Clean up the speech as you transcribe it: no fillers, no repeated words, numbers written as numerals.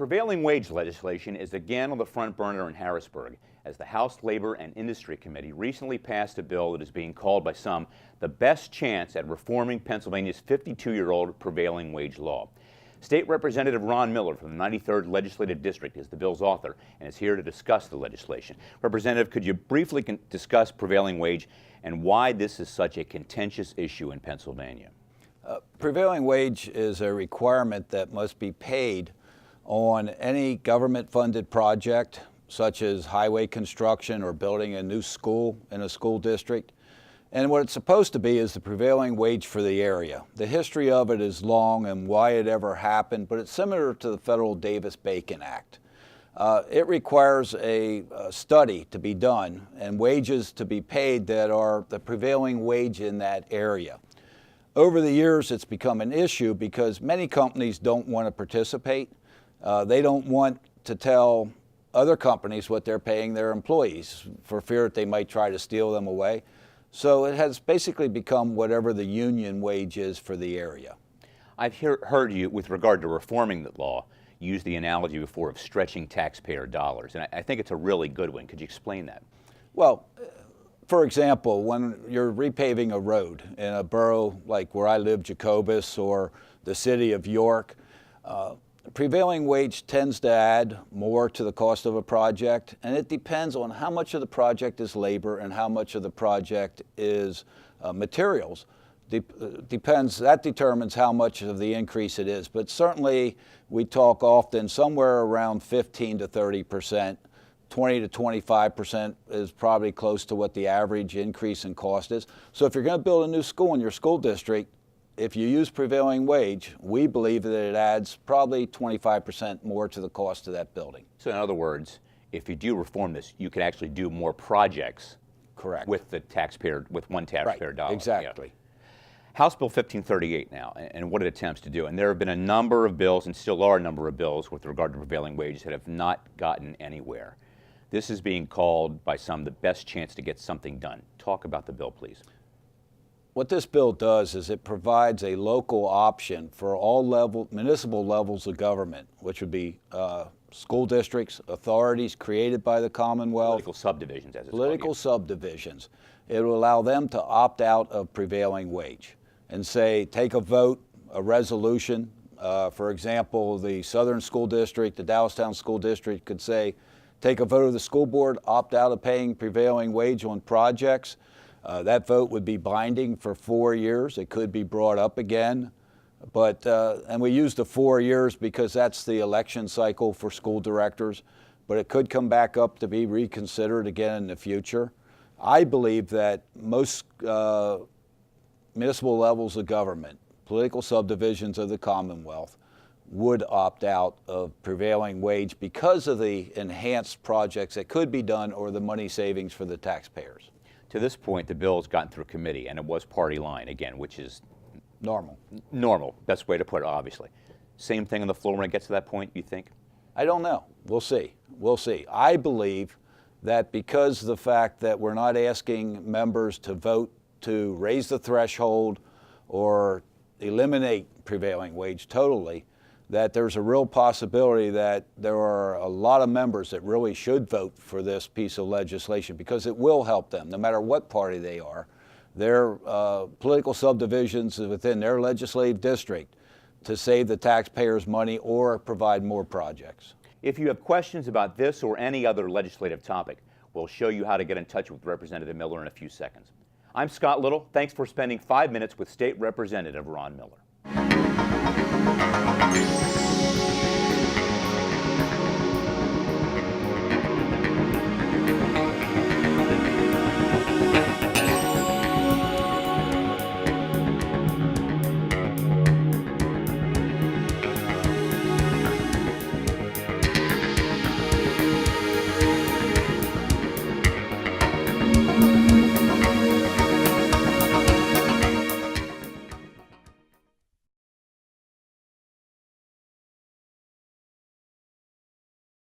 Prevailing wage legislation is again on the front burner in Harrisburg, as the House Labor and Industry Committee recently passed a bill that is being called by some the best chance at reforming Pennsylvania's 52-year-old prevailing wage law. State Representative Ron Miller from the 93rd Legislative District is the bill's author and is here to discuss the legislation. Representative, could you briefly discuss prevailing wage and why this is such a contentious issue in Pennsylvania? Prevailing wage is a requirement that must be paid on any government-funded project, such as highway construction or building a new school in a school district. And what it's supposed to be is the prevailing wage for the area. The history of it is long and why it ever happened, but it's similar to the federal Davis-Bacon Act. It requires a study to be done and wages to be paid that are the prevailing wage in that area. Over the years, it's become an issue because many companies don't want to participate. They don't want to tell other companies what they're paying their employees for fear that they might try to steal them away. So it has basically become whatever the union wage is for the area. I've heard you, with regard to reforming the law, use the analogy before of stretching taxpayer dollars, and I think it's a really good one. Could you explain that? Well, for example, when you're repaving a road in a borough like where I live, Jacobus, or the city of York, prevailing wage tends to add more to the cost of a project, and it depends on how much of the project is labor and how much of the project is materials. That determines how much of the increase it is, but certainly we talk often somewhere around 15 to 30%. 20 to 25% is probably close to what the average increase in cost is. So if you're going to build a new school in your school district, if you use prevailing wage, we believe that it adds probably 25% more to the cost of that building. So in other words, if you do reform this, you could actually do more projects. Correct. With one taxpayer right. dollar. Exactly. Yeah. House Bill 1538 now, and what it attempts to do. And there have been a number of bills, and still are a number of bills with regard to prevailing wages that have not gotten anywhere. This is being called by some the best chance to get something done. Talk about the bill, please. What this bill does is it provides a local option for all municipal levels of government, which would be school districts, authorities created by the Commonwealth. Political subdivisions, as it's called. Political subdivisions. It will allow them to opt out of prevailing wage and say, take a vote, a resolution. For example, the Southern School District, the Doylestown School District could say, take a vote of the school board, opt out of paying prevailing wage on projects. That vote would be binding for 4 years. It could be brought up again. And we use the 4 years because that's the election cycle for school directors. But it could come back up to be reconsidered again in the future. I believe that most municipal levels of government, political subdivisions of the Commonwealth, would opt out of prevailing wage because of the enhanced projects that could be done or the money savings for the taxpayers. To this point, the bill has gotten through committee, and it was party line again, which is normal. Normal, best way to put it, obviously. Same thing on the floor when it gets to that point, you think? I don't know. We'll see. We'll see. I believe that because of the fact that we're not asking members to vote to raise the threshold or eliminate prevailing wage totally, that there's a real possibility that there are a lot of members that really should vote for this piece of legislation because it will help them, no matter what party they are, their political subdivisions within their legislative district, to save the taxpayers money or provide more projects. If you have questions about this or any other legislative topic, we'll show you how to get in touch with Representative Miller in a few seconds. I'm Scott Little. Thanks for spending 5 minutes with State Representative Ron Miller.